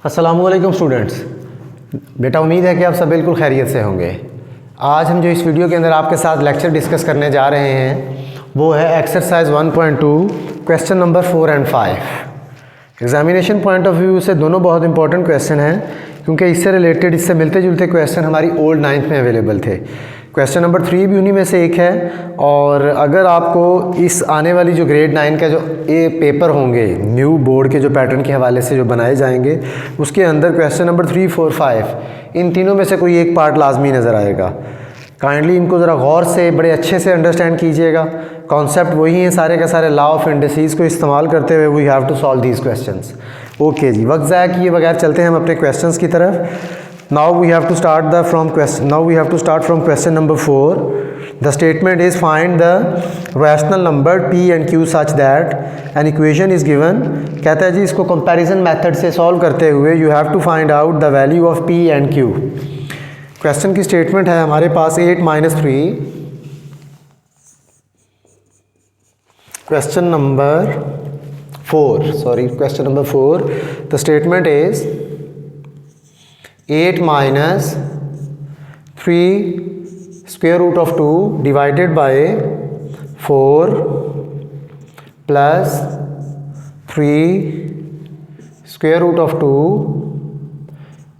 अस्सलामुअलैकुम स्टूडेंट्स। बेटा उम्मीद है कि आप सब बिल्कुल खैरियत से होंगे। आज हम जो इस वीडियो के अंदर आपके साथ लेक्चर डिस्कस करने जा रहे हैं वो है exercise 1.2 question number 4 and 5। Examination point of view से दोनों बहुत इंपॉर्टेंट क्वेश्चन हैं क्योंकि इससे रिलेटेड इससे मिलते जुलते क्वेश्चन हमारी ओल्ड 9th में अवेलेबल थे। क्वेश्चन नंबर 3 भी उन्हीं में से एक है। और अगर आपको इस आने वाली जो ग्रेड 9 का जो ये पेपर होंगे न्यू बोर्ड के जो पैटर्न के हवाले से जो बनाए जाएंगे उसके अंदर क्वेश्चन नंबर 3, 4, 5 इन तीनों में से कोई एक पार्ट लाजमी नज़र आएगा। काइंडली इनको ज़रा गौर से बड़े अच्छे से अंडरस्टैंड कीजिएगा। कॉन्सेप्ट वही हैं सारे के सारे, लॉ ऑफ इंडिसेस को इस्तेमाल करते हुए we have to solve these questions. Okay जी, वक्त ज़ाया किए बगैर चलते हैं हम अपने क्वेश्चंस की तरफ। Now we have to start from question number 4. The statement is find the rational number p and q such that an equation is given. कहता है जी इसको comparison method से solve करते हुए you have to find out the value of p and q. Question की statement है हमारे पास 8 minus 3. Question number 4. The statement is 8 minus 3 square root of 2 divided by 4 plus 3 square root of 2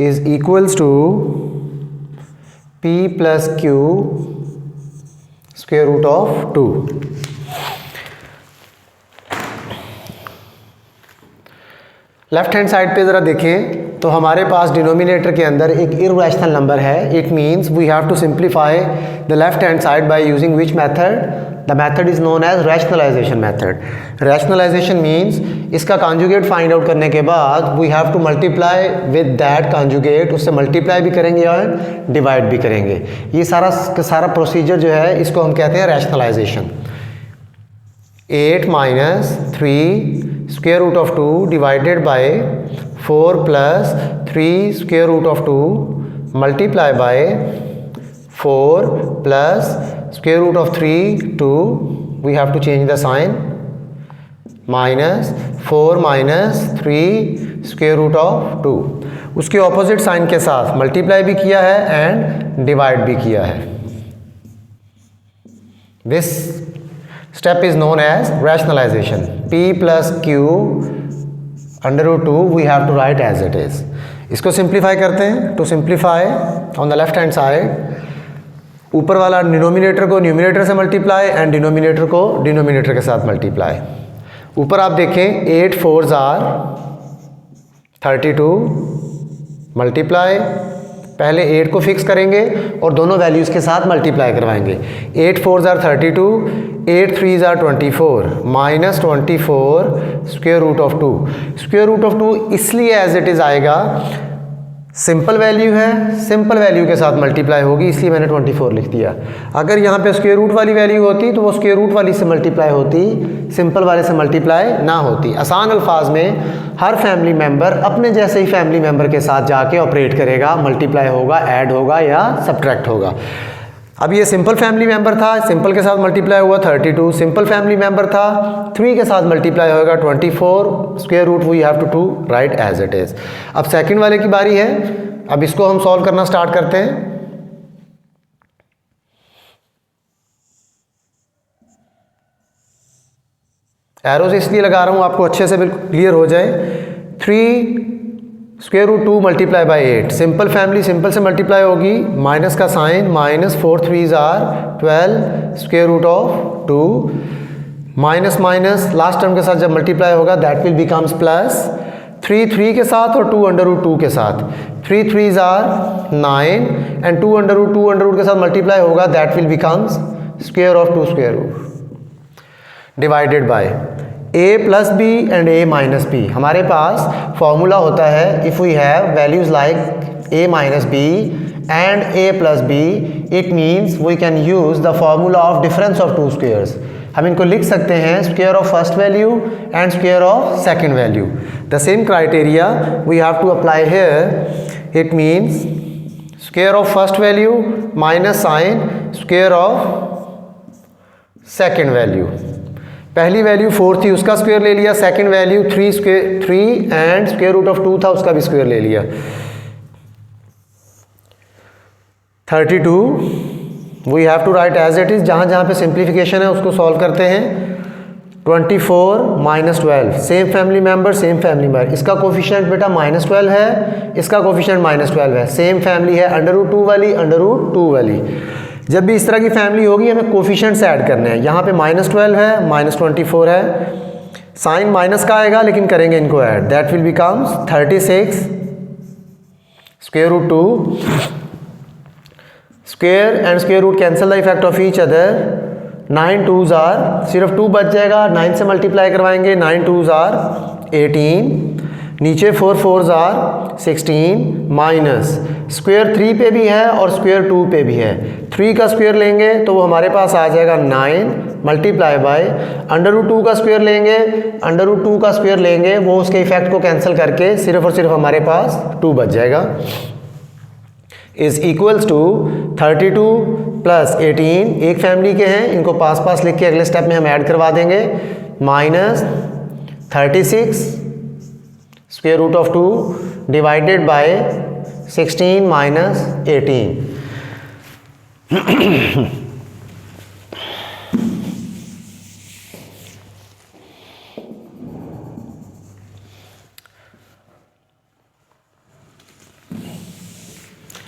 is equals to p plus q square root of 2. Left hand side पे ज़रा देखें तो हमारे पास denominator के अंदर एक इर्रेशनल नंबर है। It means we have to simplify the left hand side by using which method? The method is known as rationalisation method. Rationalisation means इसका कॉन्जुगेट फाइंड आउट करने के बाद we have to multiply with that conjugate, उससे multiply भी करेंगे और divide भी करेंगे। ये सारा प्रोसीजर जो है इसको हम कहते हैं rationalisation. 8 minus 3 square root of 2 divided by 4 plus 3 square root of 2 multiply by 4 plus square root of 3 2, we have to change the sign, minus 4 minus 3 square root of 2। उसके ऑपोजिट साइन के साथ multiply भी किया है and divide भी किया है। This step is known as rationalization. p plus q under root 2 we have to write as it is. इसको सिंप्लीफाई करते हैं। To simplify on the left hand side ऊपर वाला डिनोमिनेटर को न्यूमिनेटर से मल्टीप्लाई एंड डिनोमिनेटर को denominator के साथ मल्टीप्लाई। ऊपर आप देखें 8 4s are 32 मल्टीप्लाई, पहले 8 को फिक्स करेंगे और दोनों वैल्यूज़ के साथ मल्टीप्लाई करवाएंगे। 8 4s are 32, 8 3s are 24 minus 24 square root of 2। Square root of 2 इसलिए एज इट इज़ आएगा, सिंपल वैल्यू है, सिंपल वैल्यू के साथ मल्टीप्लाई होगी इसलिए मैंने 24 लिख दिया। अगर यहाँ पे स्क्वेयर रूट वाली वैल्यू होती तो वो स्क्वेयर रूट वाली से मल्टीप्लाई होती, सिंपल वाले से मल्टीप्लाई ना होती। आसान अल्फाज में हर फैमिली मेम्बर अपने जैसे ही फैमिली मेम्बर के साथ जाके ऑपरेट करेगा, मल्टीप्लाई होगा, ऐड होगा या सब्ट्रैक्ट होगा। अब ये सिंपल फैमिली मेम्बर था, सिंपल के साथ मल्टीप्लाई हुआ 32, सिंपल फैमिली मेम्बर था 3 के साथ मल्टीप्लाई होगा 24, square root we have to write as it is. अब सेकंड वाले की बारी है, अब इसको हम सॉल्व करना स्टार्ट करते हैं। एरोज इसलिए लगा रहा हूँ आपको अच्छे से बिल्कुल क्लियर हो जाए। 3 square root 2 multiply by 8, simple family simple से मल्टीप्लाई होगी, माइनस का sign, minus 4 3s are 12 square root of 2, minus minus last term के साथ जब मल्टीप्लाई होगा दैट विल बिकम्स प्लस, 3 3 के साथ और 2 अंडर रूट 2 के साथ, 3 3s are 9 and 2 under root के साथ मल्टीप्लाई होगा that will becomes square of 2 square root divided by a plus B and a minus B. हमारे पास फॉर्मूला होता है if we have values like a minus B and a plus B, it means we can use the formula of difference of 2 squares. हम इनको लिख सकते हैं square of first value and square of second value. The same criteria we have to apply here. It means square of first value minus sign square of second value. पहली value 4 थी उसका square ले लिया, second value 3 and square root of 2 था उसका भी square ले लिया। 32 we have to write as it is, जहाँ जहाँ पे सिंप्लीफिकेशन है उसको सॉल्व करते हैं। 24 minus 12 same family member same family member, इसका कोफिशिएंट बेटा -12 है, इसका कोफिशिएंट -12 है, सेम फैमिली है, √2 वाली √2 वाली। जब भी इस तरह की फैमिली होगी हमें कोफिशिएंट्स ऐड करने हैं। यहाँ पे -12 है, -24 है, साइन माइनस का आएगा लेकिन करेंगे इनको add, that will becomes 36 square root 2 square and square root cancel the effect of each other. 9 2s are, सिर्फ 2 बच जाएगा, 9 से मल्टीप्लाई करवाएंगे, 9 2s आर 18, नीचे 4 4s आर 16 माइनस स्क्वायर 3 पे भी है और स्क्वायर 2 पे भी है, 3 का स्क्वायर लेंगे तो वो हमारे पास आ जाएगा 9 मल्टीप्लाई बाय √2 का स्क्वायर लेंगे, √2 का स्क्वायर लेंगे वो उसके इफेक्ट को कैंसिल करके सिर्फ और सिर्फ हमारे पास 2 बच जाएगा, इज इक्वल्स टू 32 प्लस 18, एक फैमिली के हैं, इनको पास पास लिख के अगले स्टेप में हम ऐड करवा देंगे, minus 36 square root of 2 divided by 16 minus 18।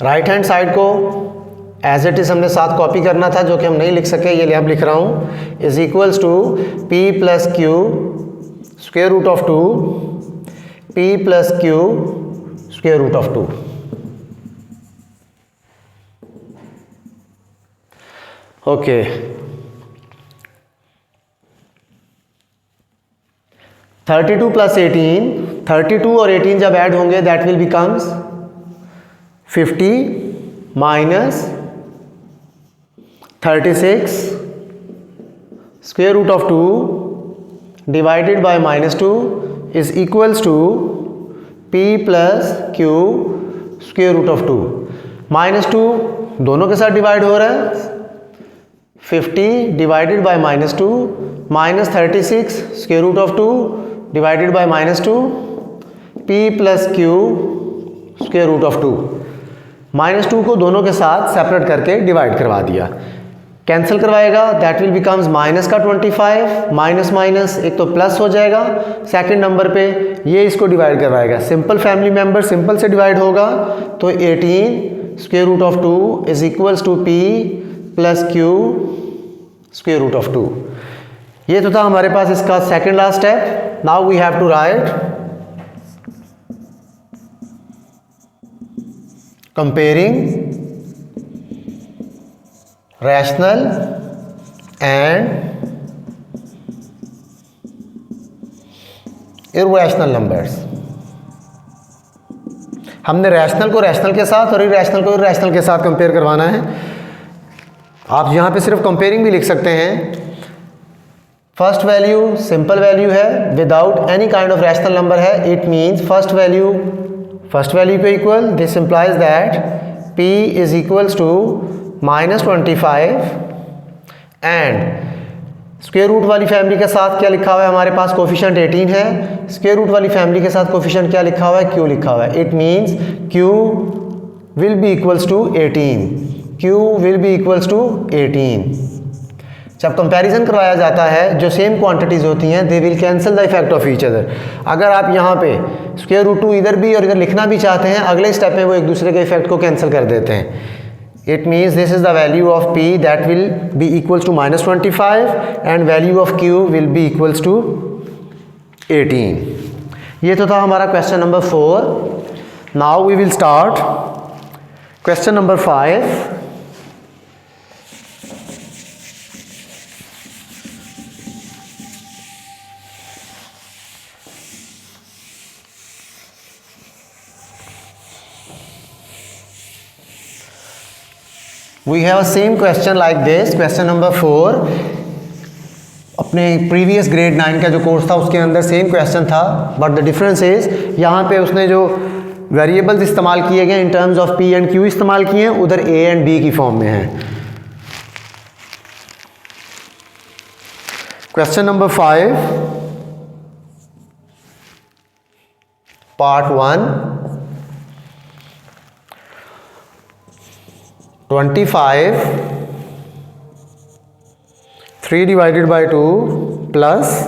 Right hand side को एज इट इज़ हमने साथ कॉपी करना था जो कि हम नहीं लिख सके, ये लिए अब लिख रहा हूँ, is equals to p plus Q square root of 2 p plus Q square root of 2। Okay, thirty two plus 18, 32 और 18 जब ऐड होंगे that will becomes 50 minus 36 square root of 2 divided by -2 is equals to p plus Q square root of 2। -2 दोनों के साथ divide हो रहा है, 50 divided by -2 minus 36 square root of 2 divided by -2 p plus Q square root of 2। -2 को दोनों के साथ सेपरेट करके डिवाइड करवा दिया, कैंसिल करवाएगा दैट विल बिकम्स माइनस का 25, माइनस माइनस एक तो प्लस हो जाएगा, सेकंड नंबर पे ये इसको डिवाइड करवाएगा, सिंपल फैमिली मेंबर सिंपल से डिवाइड होगा तो 18 square root of 2 is equals to p plus Q square root of 2। ये तो था हमारे पास इसका second last step. Now we have to write comparing rational and irrational numbers। हमने रैशनल को रैशनल के साथ और इरेशनल को इरेशनल के साथ कंपेयर करवाना है। आप यहाँ पे सिर्फ कंपेयरिंग भी लिख सकते हैं। फर्स्ट वैल्यू सिंपल वैल्यू है without any kind of rational number है, इट मीन्स फर्स्ट वैल्यू को equal, this implies that p is equals to -25 and square root वाली फैमिली के साथ क्या लिखा हुआ है हमारे पास, कोफिशिएंट 18 है, स्क्वायर रूट वाली फैमिली के साथ कोफिशिएंट क्या लिखा हुआ है, q लिखा हुआ है, it means q will be equals to 18, q will be equals to 18। जब कंपैरिजन करवाया जाता है जो सेम क्वांटिटीज़ होती हैं they will cancel the effect of each other. अगर आप यहाँ पे स्क्वायर रूट 2 इधर भी और इधर लिखना भी चाहते हैं अगले स्टेप में वो एक दूसरे के इफेक्ट को कैंसिल कर देते हैं। It means this is the value of p that will be equals to -25 and value of q will be equals to 18। ये तो था हमारा question number 4। Now we will start question number 5। We have a same question like this, question number 4। अपने previous grade 9 का जो course था उसके अंदर सेम क्वेश्चन था, बट द डिफरेंस इज यहाँ पे उसने जो वेरिएबल्स इस्तेमाल किए गए in terms of p and q इस्तेमाल किए हैं, उधर a एंड b की फॉर्म में है। Question number 5, part 1. 25 3 divided by 2 plus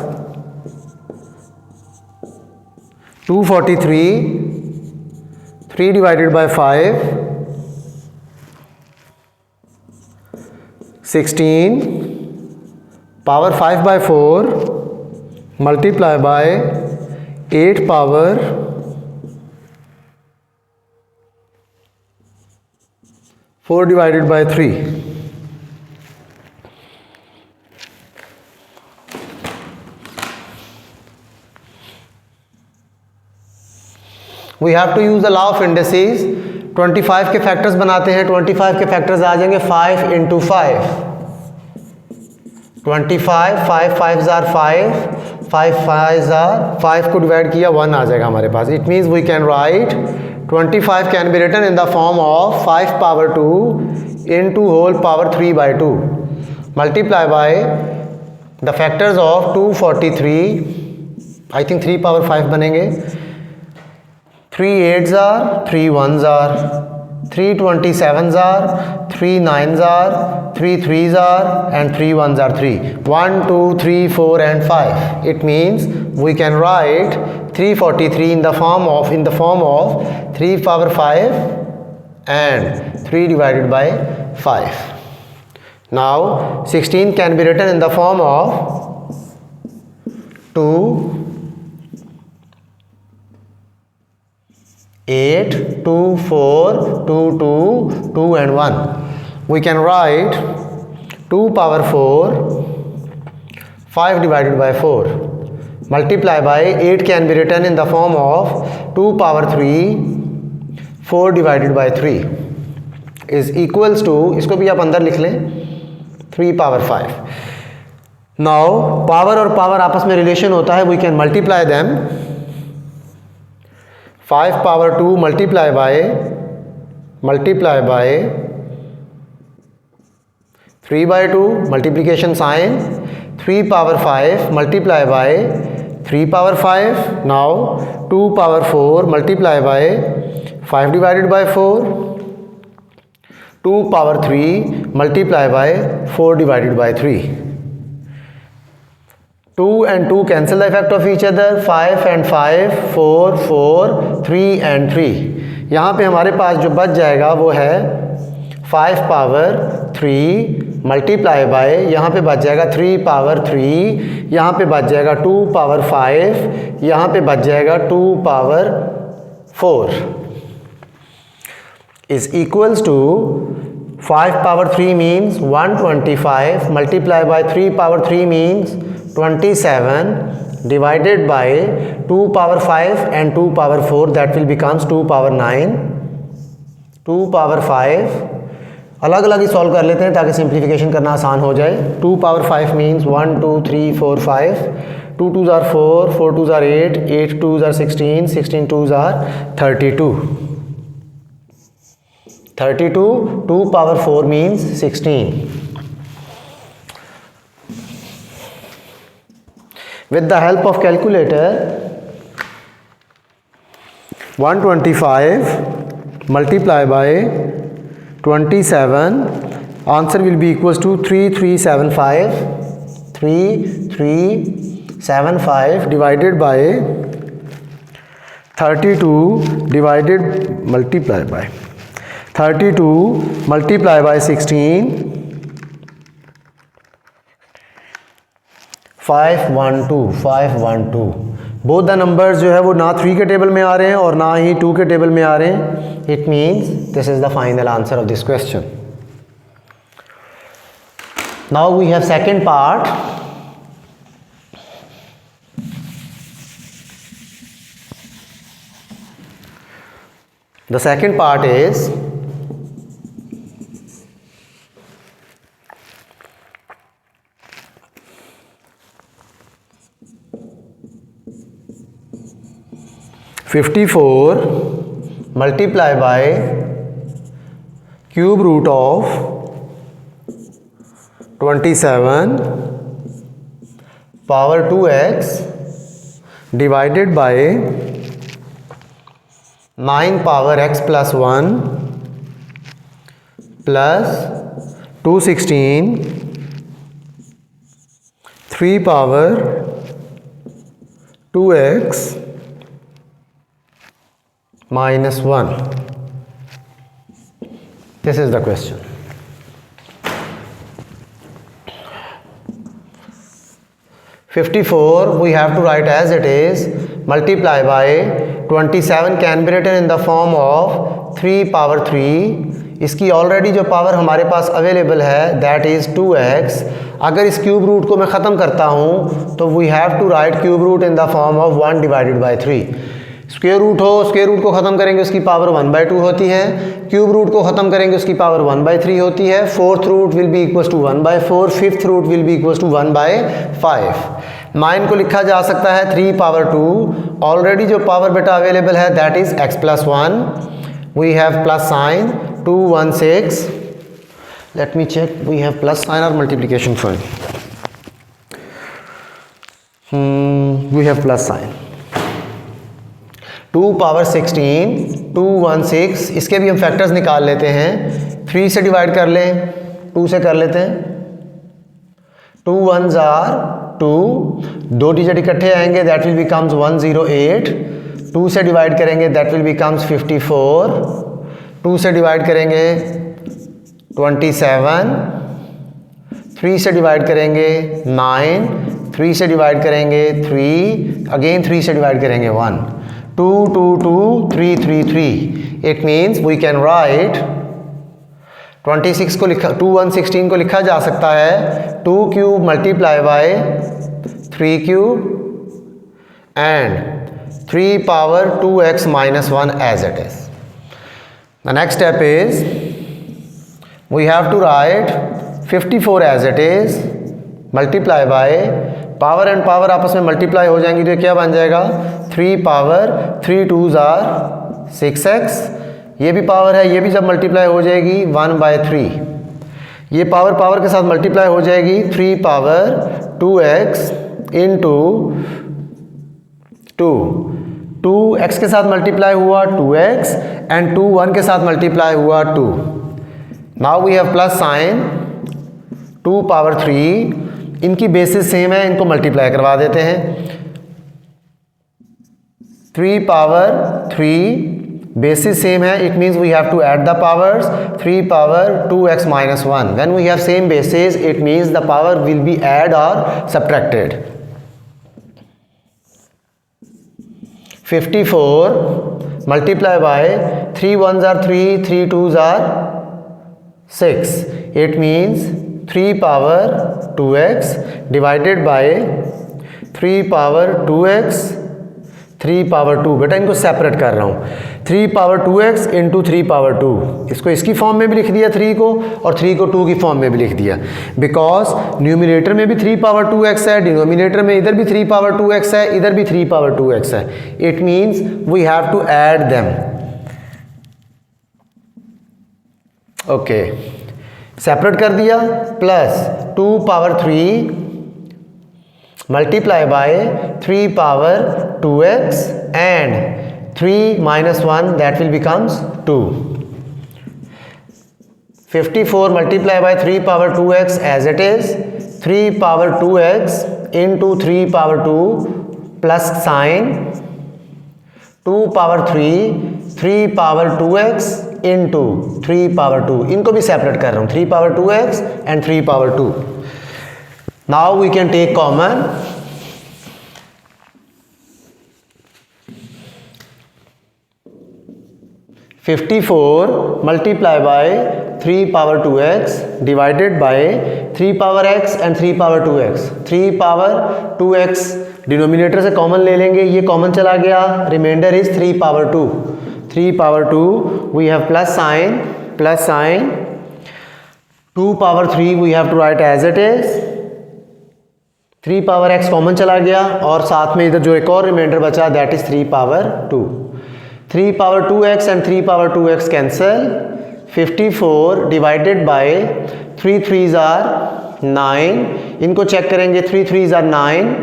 243 3 divided by 5 16 power 5 by 4 multiply by 8 power 4 divided by 3. We have to use the law of indices. 25 के factors बनाते हैं. 25 के फैक्टर्स आ जाएंगे 5 into 5. 25 5 5s are 5 5 5s are 5 को divide किया 1 आ जाएगा हमारे पास. It means we can write 25 can be written in the form of 5 power 2 into whole power 3 by 2 multiply by the factors of 243. I think 3 power 5 बनेंगे. 3 8s are 3 1s are 3 27s are 3 9s are 3 3s are and 3 1s are 3. 1 2 3 4 and 5. It means we can write 343 in the form of 3 power 5 and 3 divided by 5. Now 16 can be written in the form of 2 8 2 4 2 2 2 and 1. We can write 2 power 4 5 divided by 4 multiply by 8 can be written in the form of 2 power 3 4 divided by 3 is equals to, इसको भी आप अंदर लिख लें, 3 power 5. Now power और power आपस में relation होता है. We can multiply them. 5 power 2 multiply by 3 by 2 multiplication sign. 3 power 5 multiply by 3 power 5. Now 2 power 4 multiply by 5 divided by 4. 2 power 3 multiply by 4 divided by 3. 2 and 2 cancel the effect of each other. 5 and 5 4 4 3 and 3. यहाँ पे हमारे पास जो बच जाएगा वो है 5 power 3 multiply by, यहाँ पे बच जाएगा 3 power 3, यहाँ पे बच जाएगा 2 power 5, यहाँ पे बच जाएगा 2 power 4 is equals to 5 power 3 means 125 multiply by 3 power 3 means 27 divided by 2 power 5 and 2 power 4 that will becomes 2 power 9. 2 power 5 अलग अलग ही सॉल्व कर लेते हैं ताकि सिंप्लीफिकेशन करना आसान हो जाए. 2 power 5 means 1 2 3 4 5. 2 2s are 4 4 2s are 8 8 2s are 16 16 2s are 32. 32 2 power 4 means 16. With the help of calculator, 125 multiply by 27, answer will be equals to 3375. 3375 divided by 32 divided multiply by 32 multiply by 16 512. Both the numbers जो है वो ना 3 के table में आ रहे हैं और ना ही 2 के टेबल में आ रहे हैं. It means this is the final answer of this question. Now we have second part. The second part is (54) multiply by cube root of 27 power 2x divided by 9 power x plus 1 plus 216 3 power 2x minus 1. This is the question. (54) we have to write as it is, multiply by 27 can be written in the form of 3 power 3. इसकी already जो power हमारे पास available है that is 2x. अगर इस cube root को मैं ख़त्म करता हूँ तो we have to write cube root in the form of 1 divided by 3. Square root हो, स्क्वायर रूट को ख़त्म करेंगे उसकी पावर 1/2 होती है. क्यूब रूट को ख़त्म करेंगे उसकी पावर 1/3 होती है. Fourth root will be equals to 1/4. Fifth root will be equals to 1/5. 9 को लिखा जा सकता है 3 पावर 2. ऑलरेडी जो पावर बेटा अवेलेबल है that is x plus 1. We have plus sign 216. Let me check we have plus sign और multiplication sign. We have plus sign. 2 power 16 216. इसके भी हम फैक्टर्स निकाल लेते हैं. 3 से डिवाइड कर लें, 2 से कर लेते हैं. 2 1s आर 2. 2 डिजिट इकट्ठे आएंगे दैट विल बिकम्स 108. 2 से डिवाइड करेंगे दैट विल बिकम्स 54. 2 से डिवाइड करेंगे 27. 3 से डिवाइड करेंगे 9. 3 से डिवाइड करेंगे 3. अगेन 3 से डिवाइड करेंगे 1. 2 2 2 3 3 3. It means we can write 26 को लिखा 2 1 16 को लिखा जा सकता है 2 cube multiply by 3 cube and 3 power 2x minus 1 as it is. The next step is we have to write 54 as it is, multiply by power and power आपस में multiply हो जाएंगी तो ये क्या बन जाएगा 3 पावर 3 2s आर 6x. ये भी पावर है, ये भी जब मल्टीप्लाई हो जाएगी 1/3. ये पावर पावर के साथ मल्टीप्लाई हो जाएगी 3 पावर 2x इंटू 2. 2x के साथ मल्टीप्लाई हुआ 2x एंड 2 1 के साथ मल्टीप्लाई हुआ 2. Now we have plus sign 2 power 3. इनकी बेसिस सेम है, इनको मल्टीप्लाई करवा देते हैं. 3 पावर 3 बेसिस सेम है, it means we have to add the powers. 3 power 2x minus 1. When we have same basis it means the power will be add और subtracted. 54 multiply by 3 1s are 3 3 2s are 6. It means 3 power 2x divided by 3 power 2x 3 power 2. बेटा इनको separate कर रहा हूँ. 3 power 2x into 3 power 2. इसको इसकी form में भी लिख दिया 3 को और 3 को 2 की फॉर्म में भी लिख दिया. बिकॉज न्यूमिनेटर में भी 3 पावर 2x है, डिनोमिनेटर में इधर भी 3 पावर 2x है, इधर भी 3 पावर 2x है. It means we have to add them. Okay, separate कर दिया. Plus 2 power 3 multiply by 3 power 2x and 3 minus 1 that will becomes 2. 54 multiply by 3 power 2x as it is. 3 power 2x into 3 power 2 plus sine 2 power 3 3 power 2x into 3 power 2. इनको भी separate कर रहा हूँ 3 power 2x and 3 power 2. Now we can take common. (54) multiply by 3 power 2x divided by 3 power x and 3 power 2x. 3 power 2x denominator से common ले लेंगे, ये common चला गया, reminder is 3 power 2. 3 power 2 we have plus sign 2 power 3 we have to write as it is. 3 power x common चला गया और साथ में इधर जो एक और रिमाइंडर बचा that is 3 power 2. 3 power 2x and 3 power 2x cancel. 54 divided by 3 3s are 9, इनको चेक करेंगे, 3 3s are 9,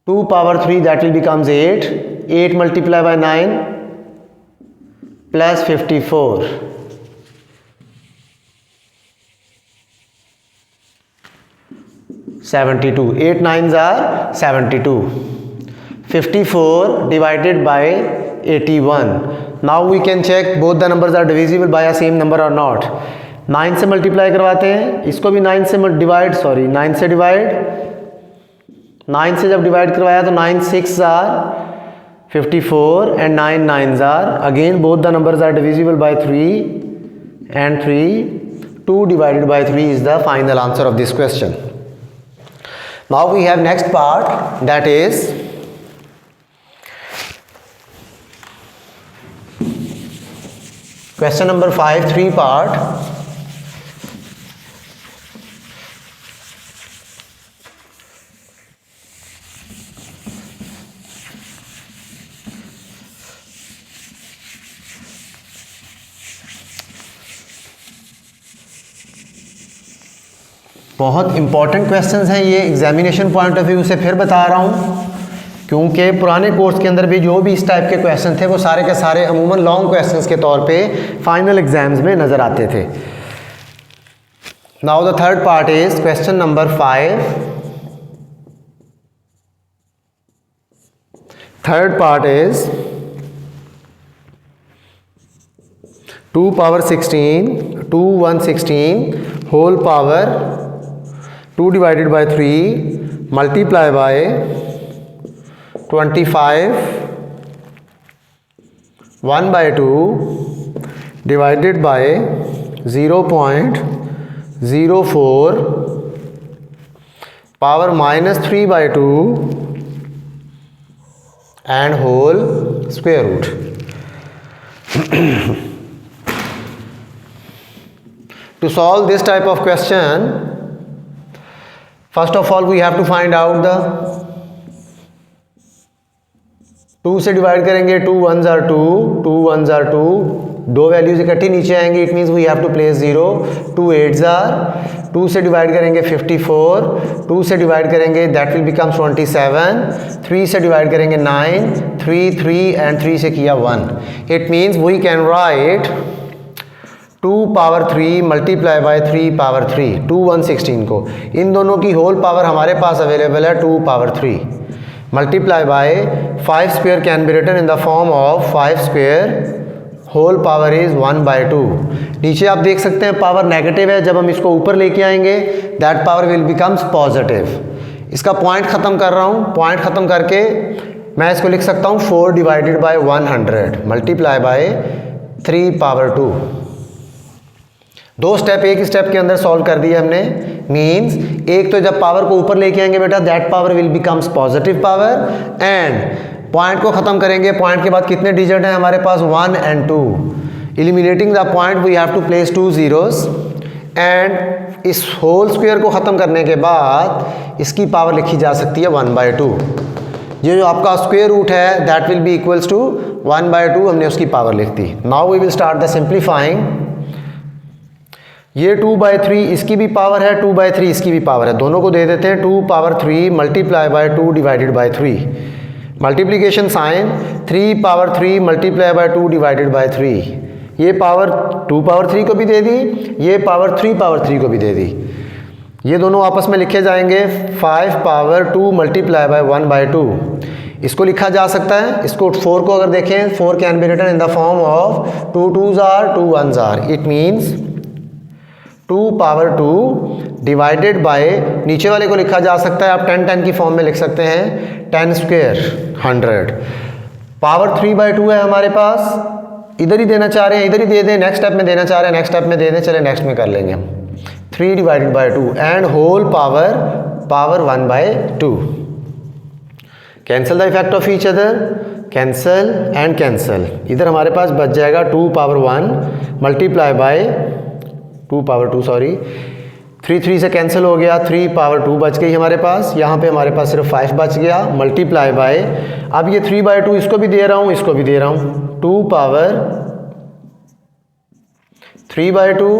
2 power 3 that will becomes 8, 8 multiply by 9 plus 54, 72, 8 9s are 72, 54 divided by 81. Now we can check both the numbers are divisible by a same number or not. 9 से multiply करवाते हैं, इसको भी 9 से divide, 9 से divide, 9 से जब divide करवाया तो 9 6 are 54 and 9 9s are, again both the numbers are divisible by 3 and 3, 2 divided by 3 is the final answer of this question. Now we have next part, that is question number 5, 3 part. बहुत important questions हैं ये, examination point of view से फिर बता रहा हूँ, क्योंकि पुराने कोर्स के अंदर भी जो भी इस टाइप के क्वेश्चन थे वो सारे के सारे अमूमन लॉन्ग क्वेश्चंस के तौर पे फाइनल एग्जाम्स में नज़र आते थे. Now the third part is question number 5. Third part is 2 power 16, 2 116 whole power 2 divided by 3 multiply by 25 1 by 2 divided by 0.04 power minus 3 by 2 and whole square root. To solve this type of question, first of all we have to find out the 2 से divide करेंगे, 2 1s are 2, 2 1s are 2, दो values इकट्ठी नीचे आएंगी, it means we have to place 0, 2 8s are, 2 से divide करेंगे 54, 2 से divide करेंगे दैट विल बिकम 27, 3 से डिवाइड करेंगे 9, 3 3 एंड 3 से किया 1. It means we can write 2 power 3 multiply by 3 power 3, 2 116 को, इन दोनों की होल पावर हमारे पास अवेलेबल है 2 power 3 multiply by 5 square can be written in the form of 5 square whole power is 1 by 2. नीचे आप देख सकते हैं पावर नेगेटिव है, जब हम इसको ऊपर लेके आएंगे that power will becomes positive. इसका पॉइंट ख़त्म कर रहा हूँ, पॉइंट ख़त्म करके मैं इसको लिख सकता हूँ 4 divided by 100 multiply by 3 power 2. दो स्टेप एक स्टेप के अंदर सॉल्व कर दिया हमने. मींस एक तो जब पावर को ऊपर लेके आएंगे बेटा that power will becomes positive power, and point को खत्म करेंगे, पॉइंट के बाद कितने डिजिट हैं हमारे पास 1 and 2. Eliminating the point we have to place 2 zeros, and इस होल स्क्वायर को ख़त्म करने के बाद इसकी पावर लिखी जा सकती है 1 by 2. ये जो आपका स्क्वायर रूट है that will be equals to 1 by 2, हमने उसकी पावर लिख दी. Now we will start the simplifying. ये 2 by 3 इसकी भी पावर है, 2 by 3 इसकी भी पावर है, दोनों को दे देते हैं 2 power 3 multiply by 2 divided by 3. Multiplication sign 3 power 3 multiply by 2 divided by 3. ये पावर 2 power 3 को भी दे दी, ये पावर 3 power 3 को भी दे दी. ये दोनों आपस में लिखे जाएंगे 5 power 2 मल्टीप्लाई बाय 1 by 2. इसको लिखा जा सकता है, इसको 4 को अगर देखें 4 can be written in the form of 2 2s are 2 1s are. It means 2 power 2 divided by, नीचे वाले को लिखा जा सकता है आप 10 10 की फॉर्म में लिख सकते हैं 10 स्क्वायर 100. पावर 3 by 2 है हमारे पास, इधर ही देना चाह रहे हैं इधर ही दे दें, नेक्स्ट स्टेप में देना चाह रहे हैं नेक्स्ट स्टेप में दे दें, चले नेक्स्ट में कर लेंगे हम. 3 divided by 2 and whole power 1 by 2. Cancel the effect of each other, cancel and cancel. इधर हमारे पास बच जाएगा 2 power 1 multiply by 2 power 2 sorry 3 3 से कैंसिल हो गया, 3 power 2 बच गई हमारे पास. यहाँ पे हमारे पास सिर्फ 5 बच गया मल्टीप्लाई बाय, अब ये 3 by 2 इसको भी दे रहा हूँ इसको भी दे रहा हूँ, 2 power 3 by 2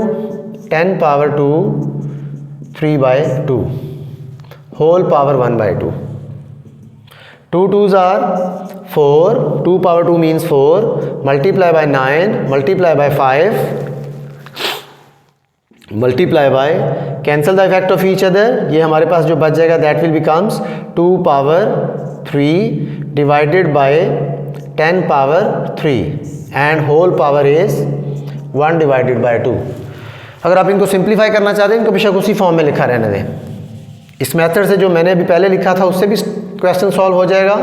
10 power 2 3/2 whole power 1/2. 2 2s are 4, 2 power 2 means 4, multiply by 9, multiply by 5, multiply by, cancel the effect of each other. ये हमारे पास जो बच जाएगा that will becomes 2 power 3 divided by 10 power 3 and whole power is 1 divided by 2. अगर आप इनको simplify करना चाहते हैं इनको बेशक उसी फॉर्म में लिखा रहने दें. इस मेथड से जो मैंने अभी पहले लिखा था उससे भी क्वेश्चन सॉल्व हो जाएगा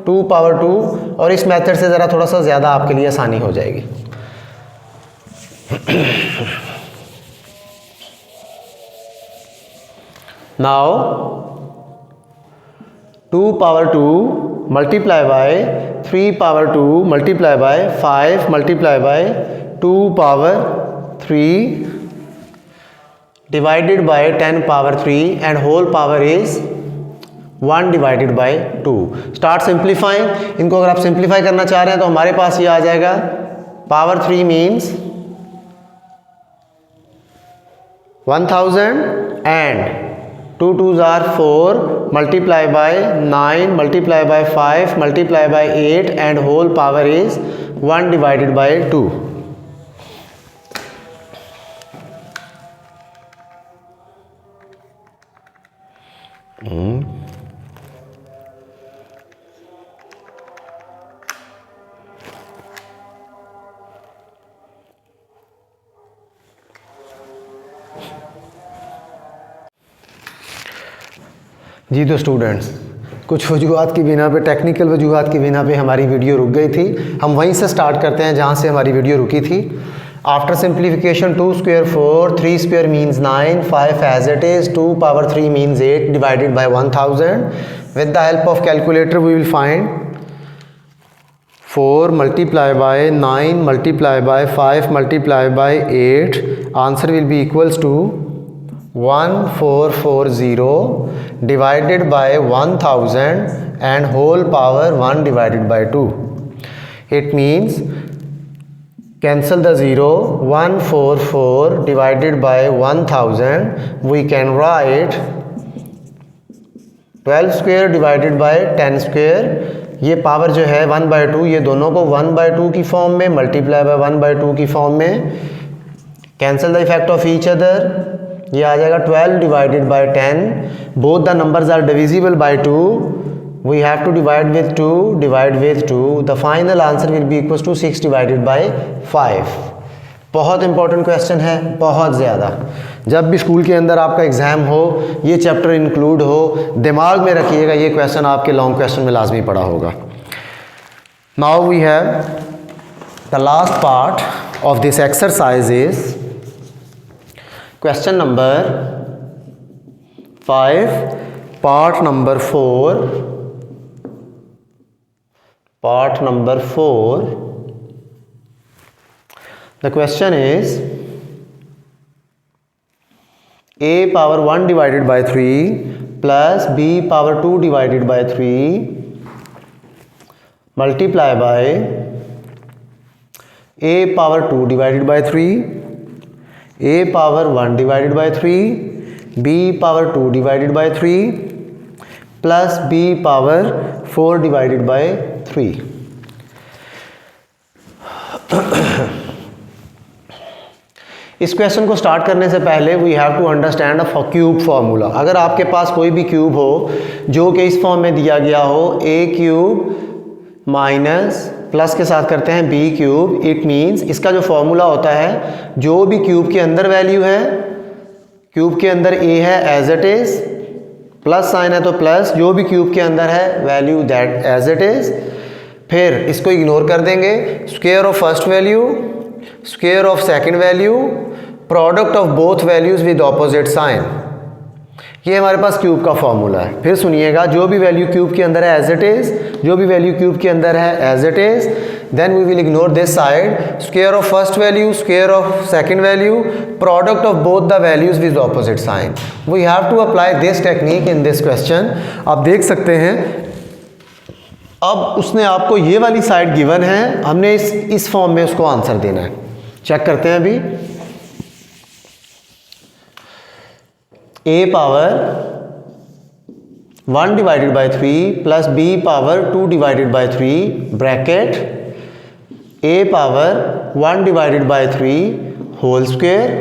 2 power 2, और इस मेथड से ज़रा थोड़ा सा ज़्यादा आपके लिए आसानी हो जाएगी. Now 2 power 2 multiply by 3 power 2 multiply by 5 multiply by 2 power 3 divided by 10 power 3 and whole power is 1 divided by 2. Start simplifying. इनको अगर आप सिंप्लीफाई करना चाह रहे हैं तो हमारे पास ये आ जाएगा power 3 means 1000 and 2 2s are 4 multiply by 9 multiply by 5 multiply by 8 and whole power is 1 divided by 2. जी तो स्टूडेंट्स, कुछ वजूहात की बिना पे, टेक्निकल वजूहात की बिना पे हमारी वीडियो रुक गई थी. हम वहीं से स्टार्ट करते हैं जहाँ से हमारी वीडियो रुकी थी. After simplification 2 square 4, 3 square means 9, 5 as it is, 2 power 3 means 8 divided by 1000. With the help of calculator we will find 4 multiply by 9 multiply by 5 multiply by 8. Answer will be equals to 1440 divided by 1000 and whole power 1 divided by 2. It means cancel the 0. 144 divided by 1000 we can write 12 square divided by 10 square. ये power जो है 1/2, ये दोनों को 1/2 की form में multiply by 1/2 की form में. Cancel the effect of each other. ये आ जाएगा 12 divided by 10. Both the numbers are divisible by 2. We have to divide with 2, divide with 2. The final answer will be equal to 6 divided by 5. बहुत important question है, बहुत ज़्यादा. जब भी school के अंदर आपका एग्ज़ाम हो, ये चैप्टर इंक्लूड हो, दिमाग में रखिएगा ये क्वेश्चन आपके लॉन्ग क्वेश्चन में लाजमी पड़ा होगा. Now we have the last part of this exercise is question number 5, part number 4. Part number 4. The question is a power 1 divided by 3 plus b power 2 divided by 3 multiply by a power 2 divided by 3, a power 1 divided by 3, b power 2 divided by 3 plus b power 4 divided by 3. इस question को start करने से पहले we have to understand a cube formula. अगर आपके पास कोई भी cube हो जो कि इस फॉर्म में दिया गया हो, a क्यूब माइनस प्लस के साथ करते हैं b क्यूब, इट मीन्स इसका जो फॉर्मूला होता है जो भी क्यूब के अंदर वैल्यू है, क्यूब के अंदर a है as it is, plus sign है तो प्लस, जो भी क्यूब के अंदर है value that as it is. फिर इसको इग्नोर कर देंगे. Square of first value, square of second value, product of both values with opposite sign. ये हमारे पास क्यूब का फॉर्मूला है. फिर सुनिएगा, जो भी वैल्यू क्यूब के अंदर है एज इट इज, जो भी वैल्यू क्यूब के अंदर है as it is, then we will ignore this side. Square of first value, square of second value, product of both the values with opposite sign. We have to apply this technique in this question. आप देख सकते हैं अब उसने आपको ये वाली side given है, हमने इस फॉर्म में उसको आंसर देना है. चेक करते हैं अभी. a power 1 divided by 3 plus b power 2 divided by 3 bracket a power 1 divided by 3 whole square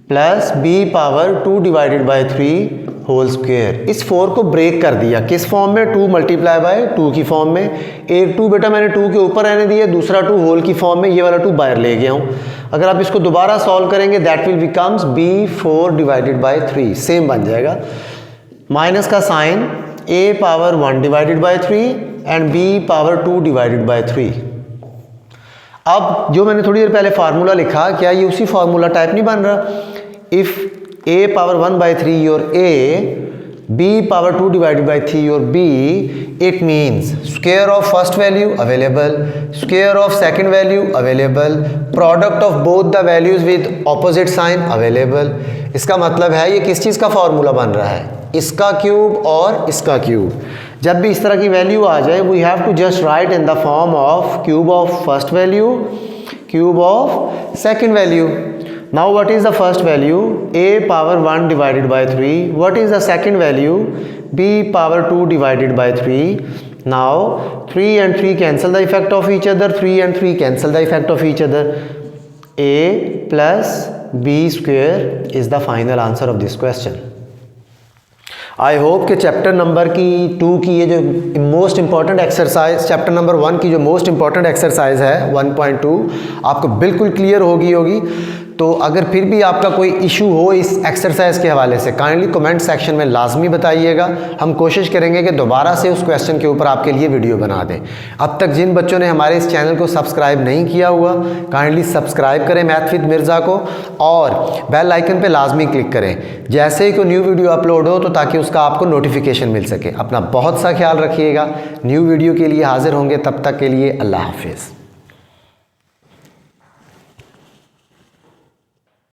plus b power 2 divided by 3 whole square. इस 4 को ब्रेक कर दिया किस फॉर्म में, 2 मल्टीप्लाई बाय 2 की फॉर्म में। एक 2 बेटा मैंने 2 के ऊपर रहने दिया, दूसरा 2 होल की फॉर्म में, ये वाला 2 बाहर ले गया हूँ। अगर आप इसको दोबारा सॉल्व करेंगे that will becomes b4 divided by 3, same बन जाएगा। माइनस का sign a power 1 divided by 3 and b power 2 divided by 3। अब जो मैंने थोड़ी देर पहले फार्मूला लिखा, क्या ये उसी फार्मूला टाइप नहीं बन रहा? If a power 1 by 3 your a, b power 2 divided by 3 your b, it means square of first value available, square of second value available, product of both the values with opposite sign available। इसका मतलब है ये किस चीज़ का formula बन रहा है, इसका क्यूब और इसका क्यूब। जब भी इस तरह की वैल्यू आ जाए we have to just write in the form of cube of first value, cube of second value. Now what is the first value? a power 1 divided by 3. What is the second value? b power 2 divided by 3. Now 3 and 3 cancel the effect of each other. 3 and 3 cancel the effect of each other. a plus b square is the final answer of this question. I hope कि chapter number की 2 की ये जो most important exercise, chapter number 1 की जो most important exercise है 1.2 आपको बिल्कुल क्लियर होगी। तो अगर फिर भी आपका कोई इशू हो इस एक्सरसाइज के हवाले से काइंडली कमेंट सेक्शन में लाजमी बताइएगा। हम कोशिश करेंगे कि दोबारा से उस क्वेश्चन के ऊपर आपके लिए वीडियो बना दें। अब तक जिन बच्चों ने हमारे इस चैनल को सब्सक्राइब नहीं किया हुआ काइंडली सब्सक्राइब करें मैथ विद मिर्ज़ा को और बेल आइकन पे लाजमी क्लिक करें जैसे ही कोई न्यू वीडियो अपलोड हो, तो ताकि उसका आपको नोटिफिकेशन मिल सके। अपना बहुत सा ख्याल रखिएगा। न्यू वीडियो के लिए हाजिर होंगे, तब तक के लिए अल्लाह हाफिज़।